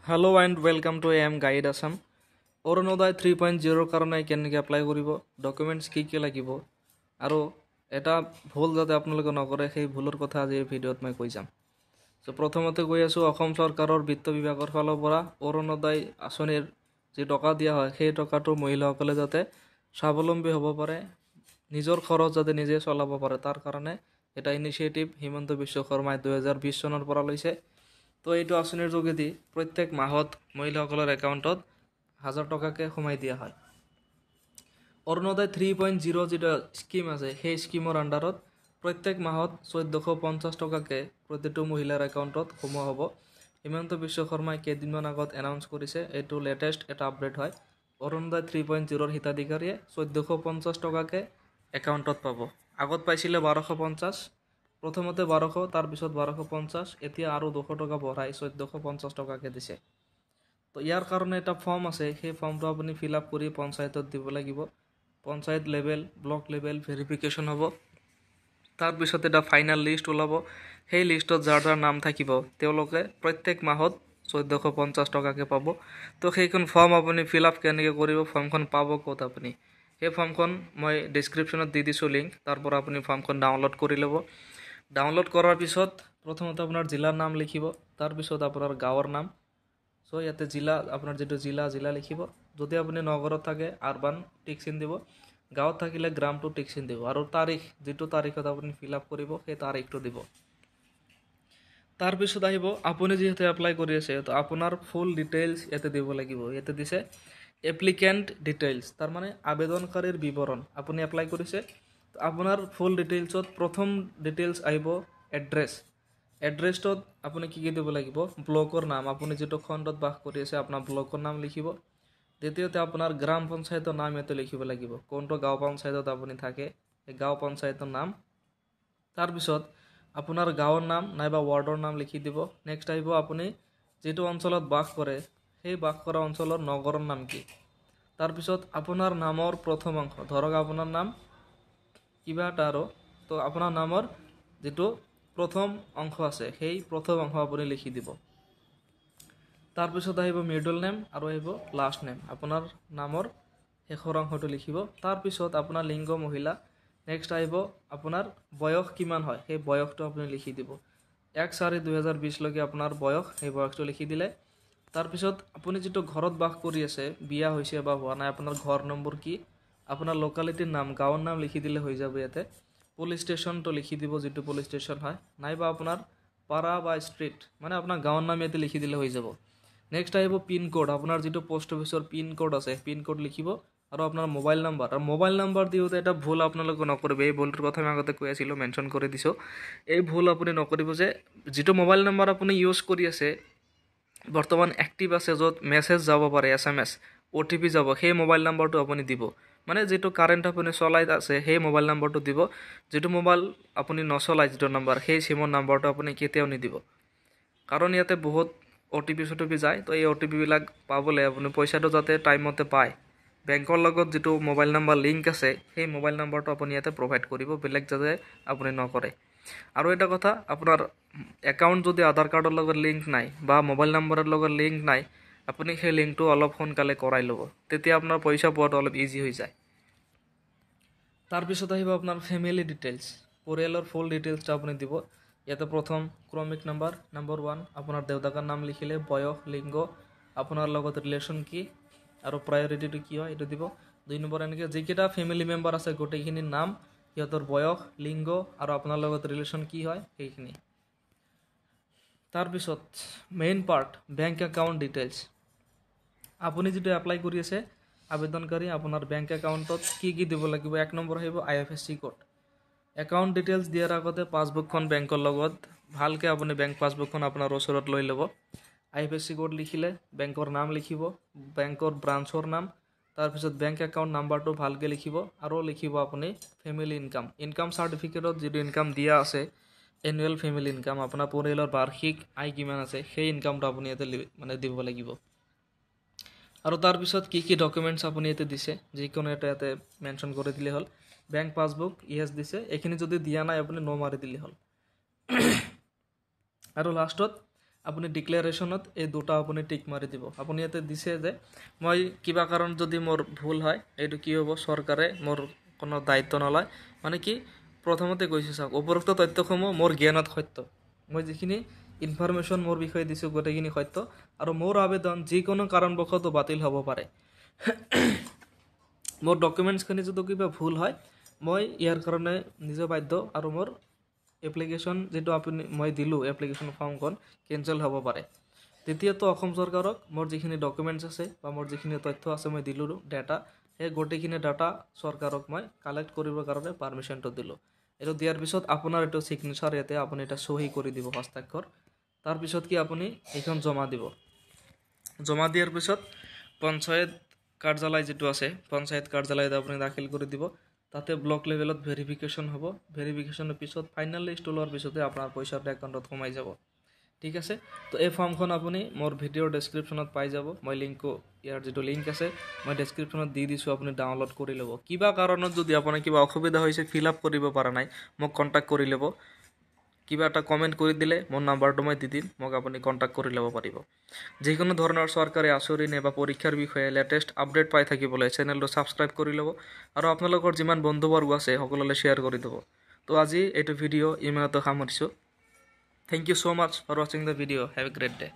Hello and welcome to AM Guide Assam. Orunodoi 3.0 কাৰণে কেনেকৈ apply কৰিব, ডকুমেণ্টছ কি লাগিব আৰু এটা ভুল যাতে আপোনালোকে নকৰে সেই ভুলৰ কথা আজি এই ভিডিঅ'ত মই কৈ যাম। চ' প্ৰথমতে কৈ আছোঁ, অসম চৰকাৰৰ বিত্ত বিভাগৰ ফালৰ পৰা অৰুণোদয় আঁচনিৰ যি টকা দিয়া হয় সেই টকাটো মহিলাসকলে যাতে স্বাৱলম্বী হ'ব পাৰে, নিজৰ খৰচ যাতে নিজে চলাব পাৰে, তাৰ কাৰণে এটা ইনিচিয়েটিভ হিমন্ত বিশ্ব শৰ্মাই 2020 চনৰ পৰা লৈছে। তো এইটো আঁচনিৰ যোগেদি প্ৰত্যেক মাহত মহিলাসকলৰ একাউণ্টত 1000 টকাকৈ সোমাই দিয়া হয়। অৰুণোদয় 3.0 যিটো স্কিম আছে সেই স্কিমৰ আণ্ডাৰত প্ৰত্যেক মাহত 1450 টকাকৈ প্ৰতিটো মহিলাৰ একাউণ্টত সোমোৱা হ'ব। হিমন্ত বিশ্ব শৰ্মাই কেইদিনমান আগত এনাউন্স কৰিছে, এইটো লেটেষ্ট এটা আপডেট হয়। অৰুণোদয় 3.0ৰ হিতাধিকাৰীয়ে 1450 টকাকৈ একাউণ্টত পাব। আগত পাইছিলে 1250, প্ৰথমতে 1200, তাৰপিছত 1250, এতিয়া আৰু 200 টকা বঢ়াই 1450 টকাকৈ দিছে। তো ইয়াৰ কাৰণে এটা ফৰ্ম আছে, সেই ফৰ্মটো আপুনি ফিল আপ কৰি পঞ্চায়তত দিব লাগিব। Panchayat level, block level verification হ'ব। তাৰপিছত এটা ফাইনেল লিষ্ট ওলাব। সেই লিষ্টত যাৰ যাৰ নাম থাকিব তেওঁলোকে প্ৰত্যেক মাহত 1450 টকাকৈ পাব। তো সেইখন ফৰ্ম আপুনি ফিল আপ কেনেকৈ কৰিব, ফৰ্মখন পাব ক'ত আপুনি, সেই ফৰ্মখন মই ডিছক্ৰিপশ্যনত দি দিছোঁ লিংক, তাৰ পৰা আপুনি ফৰ্মখন ডাউনলোড কৰি ল'ব। ডাউনলোড কৰাৰ পিছত প্ৰথমতে আপোনাৰ জিলাৰ নাম লিখিব, তাৰপিছত আপোনাৰ গাঁৱৰ নাম। চ' ইয়াতে জিলা, আপোনাৰ যিটো জিলা লিখিব। যদি আপুনি নগৰত থাকে আৰবান টিক চিন দিব, গাঁৱত থাকিলে গ্ৰামটো টিক চিন দিব, আৰু তাৰিখ, যিটো তাৰিখত আপুনি ফিল আপ কৰিব সেই তাৰিখটো দিব। তাৰপিছত আহিব, আপুনি যিহেতু এপ্লাই কৰি আছে তো আপোনাৰ ফুল ডিটেইলছ ইয়াতে দিব লাগিব। ইয়াতে দিছে এপ্লিকেণ্ট ডিটেইলছ, তাৰমানে আবেদনকাৰীৰ বিৱৰণ। আপুনি এপ্লাই কৰিছে, আপোনাৰ ফুল ডিটেইলছত প্ৰথম ডিটেইলছ আহিব এড্ৰেছ। এড্ৰেছটোত আপুনি কি দিব লাগিব, ব্লকৰ নাম, আপুনি যিটো খণ্ডত বাস কৰি আছে আপোনাৰ ব্লকৰ নাম লিখিব। দ্বিতীয়তে আপোনাৰ গ্ৰাম পঞ্চায়তৰ নাম ইয়াতে লিখিব লাগিব, কোনটো গাঁও পঞ্চায়তত আপুনি থাকে সেই গাঁও পঞ্চায়তৰ নাম। তাৰপিছত আপোনাৰ গাঁৱৰ নাম নাইবা ৱাৰ্ডৰ নাম লিখি দিব। নেক্সট আহিব আপুনি যিটো অঞ্চলত বাস কৰে সেই বাস কৰা অঞ্চলৰ নগৰৰ নাম কি। তাৰপিছত আপোনাৰ নামৰ প্ৰথম অংশ, ধৰক আপোনাৰ নাম কিবা এটা আৰু, তো আপোনাৰ নামৰ যিটো প্ৰথম অংশ আছে সেই প্ৰথম অংশ আপুনি লিখি দিব। তাৰপিছত আহিব মিডল নেম আৰু আহিব লাষ্ট নেম, আপোনাৰ নামৰ শেষৰ অংশটো লিখিব। তাৰপিছত আপোনাৰ লিংগ মহিলা। নেক্সট আহিব আপোনাৰ বয়স কিমান হয়, সেই বয়সটো আপুনি লিখি দিব। 1/4/2020লৈকে আপোনাৰ বয়স, সেই বয়সটো লিখি দিলে। তাৰপিছত আপুনি যিটো ঘৰত বাস কৰি আছে, বিয়া হৈছে বা হোৱা নাই, আপোনাৰ ঘৰ নম্বৰ কি, আপোনাৰ লোকেলিটিৰ নাম, গাঁৱৰ নাম লিখি দিলে হৈ যাব। ইয়াতে পুলিচ ষ্টেচনটো লিখি দিব, যিটো পুলিচ ষ্টেচন হয়, নাইবা আপোনাৰ পাৰা বা ষ্ট্ৰীট, মানে আপোনাৰ গাঁৱৰ নাম ইয়াতে লিখি দিলে হৈ যাব। নেক্সট আহিব পিন কোড, আপোনাৰ যিটো পোষ্ট অফিচৰ পিন কোড আছে পিন কোড লিখিব, আৰু আপোনাৰ মোবাইল নাম্বাৰ। আৰু মোবাইল নাম্বাৰ দিওঁতে এটা ভুল আপোনালোকে নকৰিব, এই ভুলটোৰ কথা মই আগতে কৈ আছিলোঁ, মেনশ্যন কৰি দিছোঁ। এই ভুল আপুনি নকৰিব যে যিটো মোবাইল নাম্বাৰ আপুনি ইউজ কৰি আছে, বৰ্তমান এক্টিভ আছে, য'ত মেছেজ যাব পাৰে, SMS, OTP যাব, সেই মোবাইল নাম্বাৰটো আপুনি দিব। মানে যিটো কাৰেণ্ট আপুনি চলাই আছে সেই মোবাইল নাম্বাৰটো দিব। যিটো মোবাইল আপুনি নচলায়, যিটো নাম্বাৰ, সেই চিমৰ নাম্বাৰটো আপুনি কেতিয়াও নিদিব, কাৰণ ইয়াতে বহুত OTP যায়। তো এই OTPবিলাক পাবলৈ আপুনি পইচাটো যাতে টাইমতে পায়, বেংকৰ লগত যিটো মোবাইল নাম্বাৰ লিংক আছে সেই মোবাইল নাম্বাৰটো আপুনি ইয়াতে প্ৰভাইড কৰিব, বেলেগ যাতে আপুনি নকৰে। আৰু এটা কথা, আপোনাৰ একাউণ্ট যদি আধাৰ কাৰ্ডৰ লগত লিংক নাই বা মোবাইল নাম্বাৰৰ লগত লিংক নাই, আপুনি সেই লিংকটো অলপ সোনকালে কৰাই ল'ব, তেতিয়া আপোনাৰ পইচা পোৱাটো অলপ ইজি হৈ যায়। তাৰপিছত আহিব আপোনাৰ ফেমিলি ডিটেইলছ, পৰিয়ালৰ ফুল ডিটেইলছটো আপুনি দিব। ইয়াতে প্ৰথম ক্ৰমিক নাম্বাৰ, নম্বৰ 1, আপোনাৰ দেউতাকৰ নাম লিখিলে, বয়স, লিংগ, আপোনাৰ লগত ৰিলেশ্যন কি, আৰু প্ৰায়ৰিটিটো কি হয় এইটো দিব। 2 নম্বৰ এনেকৈ যিকেইটা ফেমিলি মেম্বাৰ আছে গোটেইখিনিৰ নাম, সিহঁতৰ বয়স, লিংগ আৰু আপোনাৰ লগত ৰিলেশ্যন কি হয় সেইখিনি। তাৰপিছত main part, bank account details. আপুনি যিটো এপ্লাই কৰি আছে আবেদনকাৰী, আপোনাৰ বেংক একাউণ্টত কি দিব লাগিব। 1 নম্বৰ আহিব IFSC কোড। একাউণ্ট ডিটেইলছ দিয়াৰ আগতে পাছবুকখন বেংকৰ লগত ভালকৈ আপুনি বেংক পাছবুকখন আপোনাৰ ওচৰত লৈ ল'ব। IFSC কোড লিখিলে, বেংকৰ নাম লিখিব, বেংকৰ ব্ৰাঞ্চৰ নাম, তাৰপিছত বেংক একাউণ্ট নাম্বাৰটো ভালকৈ লিখিব, আৰু লিখিব আপুনি ফেমিলি ইনকাম চাৰ্টিফিকেটত যিটো ইনকাম দিয়া আছে, এনুৱেল ফেমিলি ইনকাম, আপোনাৰ পৰিয়ালৰ বাৰ্ষিক আয় কিমান আছে সেই ইনকামটো আপুনি ইয়াতে মানে দিব লাগিব। আৰু তাৰপিছত কি ডকুমেণ্টছ আপুনি ইয়াতে দিছে, যিকোনো এটা ইয়াতে মেনশ্যন কৰি দিলে হ'ল। বেংক পাছবুক ইয়েছ দিছে, এইখিনি যদি দিয়া নাই আপুনি ন' মাৰি দিলে হ'ল। আৰু লাষ্টত আপুনি ডিক্লেৰেশ্যনত এই দুটা আপুনি টিক মাৰি দিব। আপুনি ইয়াতে দিছে যে মই কিবা কাৰণ যদি মোৰ ভুল হয় এইটো কি হ'ব, চৰকাৰে মোৰ কোনো দায়িত্ব নলয়। মানে কি প্ৰথমতে কৈছে চাওক, উপৰোক্ত তথ্যসমূহ মোৰ জ্ঞানত সত্য। মই যিখিনি ইনফৰমেশ্যন মোৰ বিষয়ে দিছোঁ গোটেইখিনি সত্য, আৰু মোৰ আবেদন যিকোনো কাৰণবশত বাতিল হ'ব পাৰে। মোৰ ডকুমেণ্টছখিনি যদি কিবা ভুল হয় মই ইয়াৰ কাৰণে নিজে বাধ্য, আৰু মোৰ এপ্লিকেশ্যন যিটো মই দিলোঁ এপ্লিকেশ্যন ফৰ্মখন কেঞ্চেল হ'ব পাৰে। দ্বিতীয়তে অসম চৰকাৰক মোৰ যিখিনি ডকুমেণ্টছ আছে বা মোৰ যিখিনি তথ্য আছে মই দিলোঁ ডাটা, সেই গোটেইখিনি ডাটা চৰকাৰক মই কালেক্ট কৰিবৰ কাৰণে পাৰ্মিশ্যনটো দিলোঁ। এইটো দিয়াৰ পিছত আপোনাৰ এইটো ছিগনেচাৰ ইয়াতে আপুনি এটা চহী কৰি দিব হস্তাক্ষৰ। তাৰপিছত কি আপুনি এইখন জমা দিব। জমা দিয়াৰ পিছত পঞ্চায়ত কাৰ্যালয় যিটো আছে পঞ্চায়ত কাৰ্যালয়ত আপুনি দাখিল কৰি দিব। তাতে ব্লক লেভেলত ভেৰিফিকেশ্যন হ'ব। ভেৰিফিকেশ্যনৰ পিছত ফাইনেল লিষ্ট ওলোৱাৰ পিছতে আপোনাৰ পইচাটো একাউণ্টত সোমাই যাব। ঠিক আছে, তো এই ফৰ্মখন আপুনি মোৰ ভিডিঅ'ৰ ডেছক্ৰিপশ্যনত পাই যাব। মই লিংকটো ইয়াৰ যিটো লিংক আছে মই ডেছক্ৰিপশ্যনত দি দিছোঁ, আপুনি ডাউনলোড কৰি ল'ব। কিবা কাৰণত যদি আপোনাৰ কিবা অসুবিধা হৈছে ফিল আপ কৰিব পৰা নাই, মোক কণ্টেক্ট কৰি ল'ব। কিবা এটা কমেণ্ট কৰি দিলে মোৰ নাম্বাৰটো মই দি দিম, মোক আপুনি কণ্টেক্ট কৰি ল'ব পাৰিব। যিকোনো ধৰণৰ চৰকাৰী আঁচনি বা পৰীক্ষাৰ বিষয়ে লেটেষ্ট আপডেট পাই থাকিবলৈ চেনেলটো ছাবস্ক্ৰাইব কৰি ল'ব, আৰু আপোনালোকৰ যিমান বন্ধুবৰ্গ আছে সকলোলৈ শ্বেয়াৰ কৰি দিব। তো আজি এইটো ভিডিঅ' ইমানতে সামৰিছোঁ। Thank you so much for watching the video. Have a great day.